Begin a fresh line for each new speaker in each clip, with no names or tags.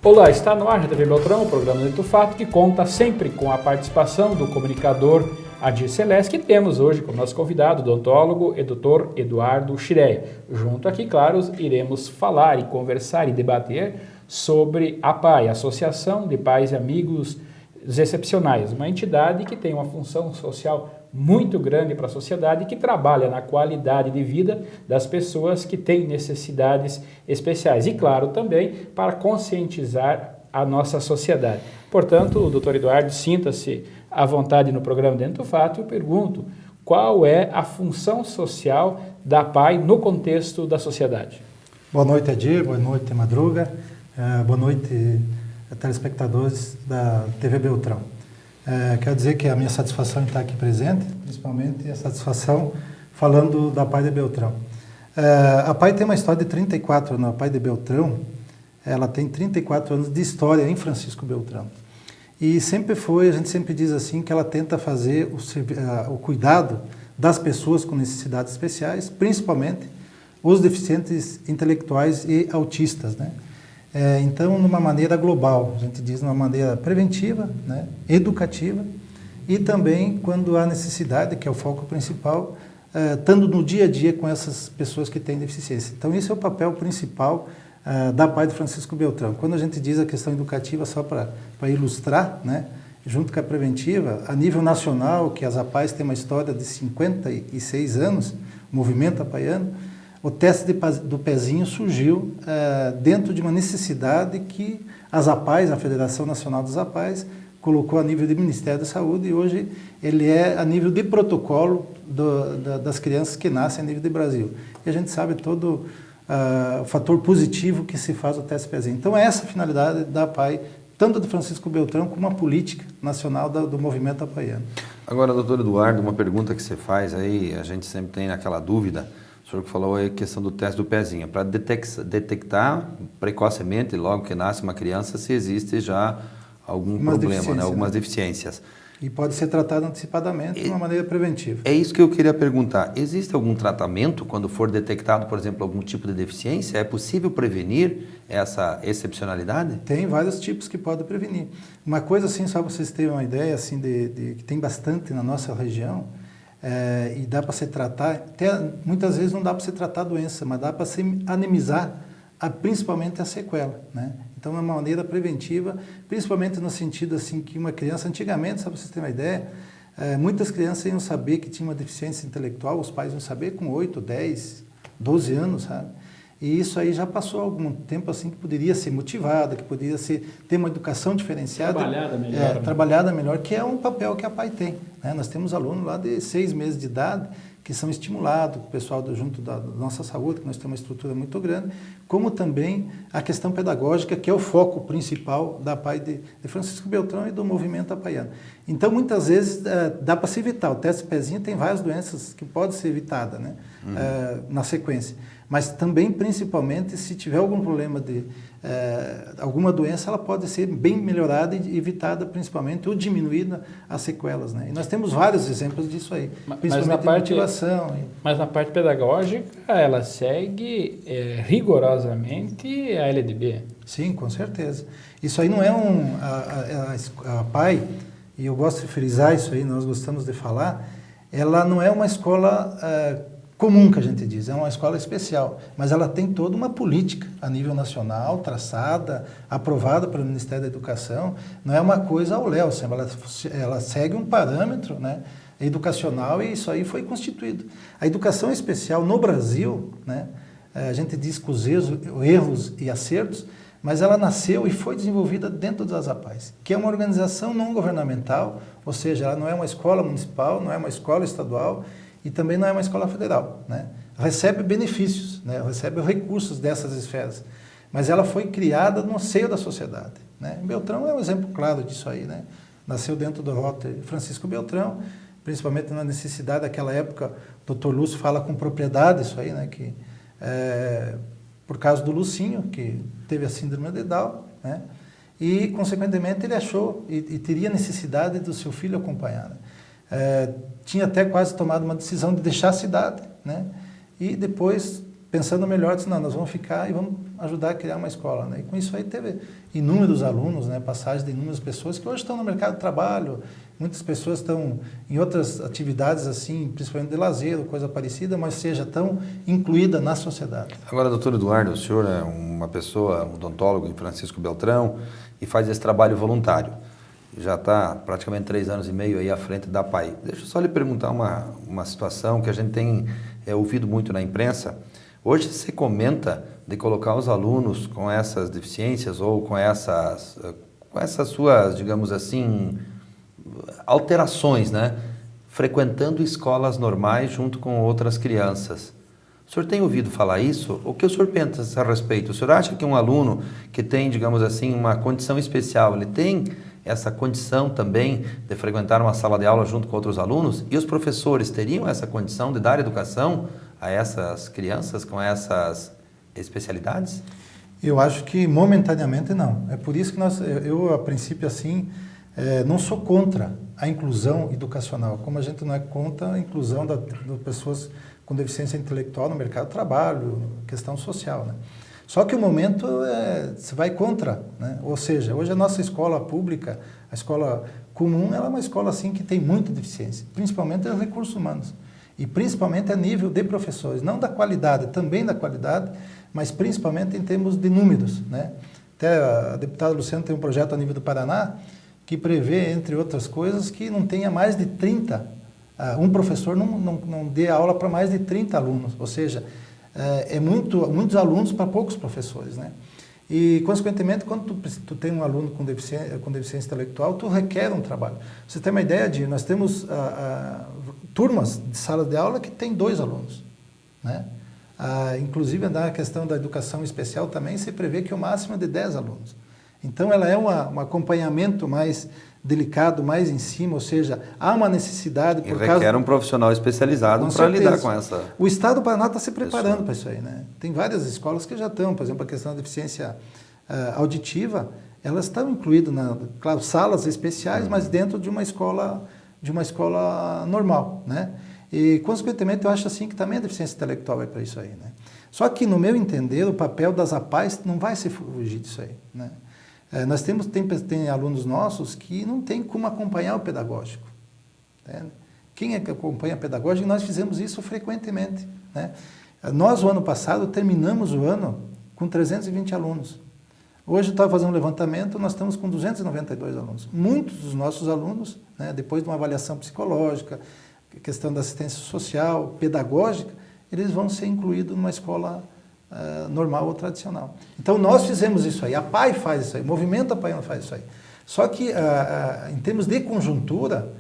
Olá, está no ar, TV Beltrão, o programa Dentro do Fato, que conta sempre com a participação do comunicador Adir Celeste, que temos hoje como nosso convidado, o odontólogo e doutor Eduardo Chireia. Junto aqui, claro, iremos falar e conversar e debater sobre a APAE, Associação de Pais e Amigos Excepcionais, uma entidade que tem uma função social muito grande para a sociedade e que trabalha na qualidade de vida das pessoas que têm necessidades especiais e, claro, também para conscientizar a nossa sociedade. Portanto, o doutor Eduardo, sinta-se à vontade no programa Dentro do Fato e eu pergunto qual é a função social da APAE no contexto da sociedade.
Boa noite, Adir, boa noite, Madruga, boa noite, telespectadores da TV Beltrão. Quero dizer que a minha satisfação em estar aqui presente, principalmente a satisfação falando da APAE de Beltrão. A APAE tem uma história de 34 anos, a APAE de Beltrão, ela tem 34 anos de história em Francisco Beltrão. E a gente sempre diz assim, que ela tenta fazer o cuidado das pessoas com necessidades especiais, principalmente os deficientes intelectuais e autistas, né? Então, numa maneira global, a gente diz, numa maneira preventiva, né, educativa, e também quando há necessidade, que é o foco principal, estando no dia a dia com essas pessoas que têm deficiência. Então, esse é o papel principal da APAE de Francisco Beltrão. Quando a gente diz a questão educativa, só para ilustrar, né, junto com a preventiva, a nível nacional, que as APAEs têm uma história de 56 anos, o movimento apaiano, o teste do pezinho surgiu dentro de uma necessidade que as APAEs, a Federação Nacional das APAEs, colocou a nível do Ministério da Saúde e hoje ele é a nível de protocolo das crianças que nascem a nível do Brasil. E a gente sabe todo o fator positivo que se faz o teste pezinho. Então é essa a finalidade da APAE, tanto do Francisco Beltrão como a política nacional do movimento apaiano. Agora, doutor Eduardo, uma pergunta que você faz aí, a gente sempre tem aquela dúvida. O senhor que falou aí a questão do teste do pezinho, para detectar precocemente, logo que nasce uma criança, se existe já algum problema, né? Algumas deficiências. E pode ser tratado antecipadamente de uma maneira preventiva. É isso que eu queria perguntar. Existe algum tratamento quando for detectado, por exemplo, algum tipo de deficiência? É possível prevenir essa excepcionalidade? Tem vários tipos que podem prevenir. Uma coisa assim, só para vocês terem uma ideia, assim, que tem bastante na nossa região, e dá para se tratar, muitas vezes não dá para se tratar a doença, mas dá para se anemizar principalmente a sequela, né? Então é uma maneira preventiva, principalmente no sentido assim que uma criança, antigamente, só para vocês terem uma ideia, muitas crianças iam saber que tinha uma deficiência intelectual, os pais iam saber com 8, 10, 12 anos, sabe? E isso aí já passou algum tempo assim que poderia ser motivada, que poderia ter uma educação diferenciada. Trabalhada melhor. Trabalhada melhor, que é um papel que a APAE tem, né? Nós temos alunos lá de 6 meses de idade que são estimulados, o pessoal junto da nossa saúde, que nós temos uma estrutura muito grande, como também a questão pedagógica, que é o foco principal da APAE de Francisco Beltrão e do movimento apaiano. Então, muitas vezes, dá para se evitar. O teste pezinho tem várias doenças que podem ser evitadas, né? Na sequência. Mas também, principalmente, se tiver algum problema de alguma doença, ela pode ser bem melhorada e evitada, principalmente, ou diminuída as sequelas, né? E nós temos vários exemplos disso aí, principalmente na motivação. Mas na parte pedagógica, ela segue rigorosamente a LDB? Sim, com certeza. Isso aí não é a APAE, e eu gosto de frisar isso aí, nós gostamos de falar, ela não é uma escola comum, que a gente diz, é uma escola especial, mas ela tem toda uma política a nível nacional, traçada, aprovada pelo Ministério da Educação, não é uma coisa ao léu, ela segue um parâmetro, né, educacional, e isso aí foi constituído. A educação especial no Brasil, né, a gente diz com os erros e acertos, mas ela nasceu e foi desenvolvida dentro das APAEs, que é uma organização não governamental, ou seja, ela não é uma escola municipal, não é uma escola estadual, e também não é uma escola federal, né? Recebe benefícios, né? Recebe recursos dessas esferas, mas ela foi criada no seio da sociedade, né? Beltrão é um exemplo claro disso aí, né? Nasceu dentro do Rotary Francisco Beltrão, principalmente na necessidade daquela época, o Dr. Lúcio fala com propriedade isso aí, né? Que, por causa do Lucinho, que teve a síndrome de Down, né? E, consequentemente, ele achou e teria necessidade do seu filho acompanhar, né? Tinha até quase tomado uma decisão de deixar a cidade, né? E depois pensando melhor, disse, não, nós vamos ficar e vamos ajudar a criar uma escola, né? E com isso aí teve inúmeros alunos, né? Passagem de inúmeras pessoas que hoje estão no mercado de trabalho, muitas pessoas estão em outras atividades assim, principalmente de lazer ou coisa parecida, mas seja tão incluída na sociedade.
Agora, doutor Eduardo, o senhor é uma pessoa, um odontólogo em Francisco Beltrão e faz esse trabalho voluntário. Já está praticamente 3 anos e meio aí à frente da APAI. Deixa eu só lhe perguntar uma situação que a gente tem ouvido muito na imprensa. Hoje se comenta de colocar os alunos com essas deficiências ou com essas suas, digamos assim, alterações, né? Frequentando escolas normais junto com outras crianças. O senhor tem ouvido falar isso? O que o senhor pensa a respeito? O senhor acha que um aluno que tem, digamos assim, uma condição especial, ele tem essa condição também de frequentar uma sala de aula junto com outros alunos? E os professores teriam essa condição de dar educação a essas crianças com essas especialidades?
Eu acho que momentaneamente não. É por isso que eu a princípio assim, não sou contra a inclusão educacional, como a gente não é contra a inclusão de pessoas com deficiência intelectual no mercado de trabalho, questão social, né? Só que o momento se vai contra, né? Ou seja, hoje a nossa escola pública, a escola comum, ela é uma escola assim que tem muita deficiência, principalmente nos recursos humanos e principalmente a nível de professores, não da qualidade, também da qualidade, mas principalmente em termos de números, né? Até a deputada Luciana tem um projeto a nível do Paraná que prevê, entre outras coisas, que não tenha mais de 30, um professor não dê aula para mais de 30 alunos, ou seja, muitos alunos para poucos professores, né? E, consequentemente, quando tu tem um aluno com deficiência intelectual, tu requer um trabalho. Você tem uma ideia nós temos turmas de sala de aula que tem 2 alunos, né? Inclusive, na questão da educação especial também se prevê que o máximo é de 10 alunos. Então, ela é um acompanhamento mais delicado, mais em cima, ou seja, há uma necessidade...
E requer um profissional especializado para lidar com essa...
O Estado do Paraná está se preparando para isso aí, né? Tem várias escolas que já estão, por exemplo, a questão da deficiência auditiva, elas estão incluídas, claro, salas especiais, mas dentro de uma escola normal, né? E, consequentemente, eu acho assim que também a deficiência intelectual vai para isso aí, né? Só que, no meu entender, o papel das APAIs não vai se fugir disso aí, né? Nós tem alunos nossos que não tem como acompanhar o pedagógico, né? Quem é que acompanha o pedagógico? Nós fizemos isso frequentemente, né? Nós, o ano passado, terminamos o ano com 320 alunos. Hoje, eu estava fazendo um levantamento, nós estamos com 292 alunos. Muitos dos nossos alunos, né, depois de uma avaliação psicológica, questão da assistência social, pedagógica, eles vão ser incluídos numa escola normal ou tradicional. Então, nós fizemos isso aí, a APAI faz isso aí, o movimento APAI não faz isso aí. Só que, em termos de conjuntura,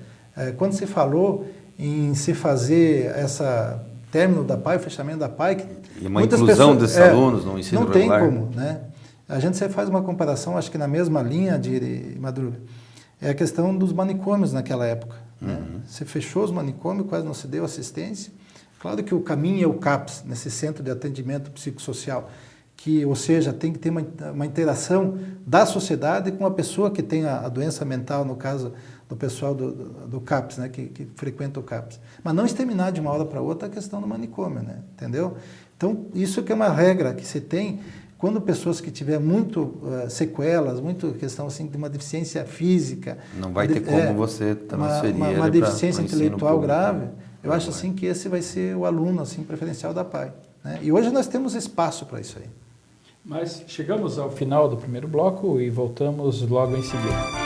quando se falou em se fazer essa término da APAI, o fechamento da APAI...
E uma inclusão desses alunos no ensino regular.
Não tem como, né? A gente faz uma comparação, acho que na mesma linha de Madruga, é a questão dos manicômios naquela época, né? Você fechou os manicômios, quase não se deu assistência. Claro que o caminho é o CAPS, nesse Centro de Atendimento Psicossocial, que, ou seja, tem que ter uma interação da sociedade com a pessoa que tem a doença mental, no caso do pessoal do CAPS, né, que frequenta o CAPS. Mas não exterminar de uma hora para outra a questão do manicômio, né, entendeu? Então, isso que é uma regra que se tem quando pessoas que tiver muito sequelas, muito questão assim de uma deficiência física...
Não vai ter como você transferir
uma deficiência intelectual grave... Eu acho assim que esse vai ser o aluno assim preferencial da APAI, né? E hoje nós temos espaço para isso aí.
Mas chegamos ao final do primeiro bloco e voltamos logo em seguida.